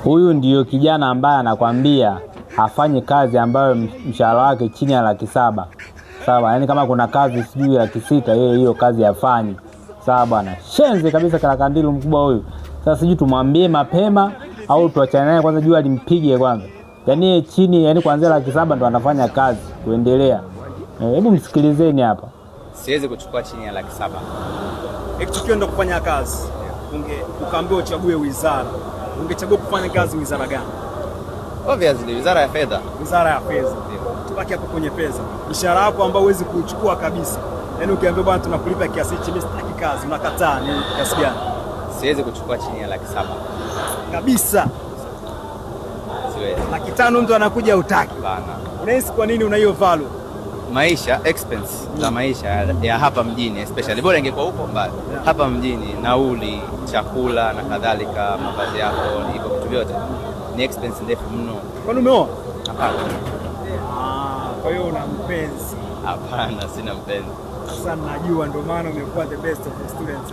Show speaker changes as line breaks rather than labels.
Huyu ndiyo kijana ambaye anakwambia afanye kazi ambayo mshahara wake chini ya 700,000. Sawa, yani kama kuna kazi sijui 600,000, yeye hiyo kazi afanye. Sawa bwana. Shenzi kabisa karakandilu mkubwa huyu. Sasa sijui tumwambie mapema au tuachane naye kwanza, jua limpige kwanza. Yaani chini, yani kuanzia 700,000 ndo anafanya kazi kuendelea. Hebu msikilizeni hapa.
Siwezi kuchukua chini ya 700,000.
Tukio ndo kufanya kazi. Ukaambiwa uchague wizara. Ungechagua kufanya kazi wizara gani?
Obviously wizara ya fedha.
Wizara ya fedha. Tubaki hapo kwenye pesa. Mshahara wako ambao huwezi kuchukua kabisa. Yaani ukiambiwa bwana tunakulipa kiasi hichi, mimi sitaki kazi, unakataa, ni kiasi gani?
Siwezi kuchukua chini ya 700,000.
Kabisa.
Siwezi.
500,000 mtu anakuja utaki.
Bana.
Unahisi kwa nini una hiyo value?
Maisha expense za maisha ya hapa mjini especially, bora ingekuwa huko mbali. Hapa mjini nauli, chakula na kadhalika, mavazi yako, hivyo vitu vyote ni expense ndefu mno.
Kwani umeoa?
Hapana.
Kwa hiyo una mpenzi?
Hapana, sina mpenzi.
Sasa najua ndio maana umekuwa the best of the students.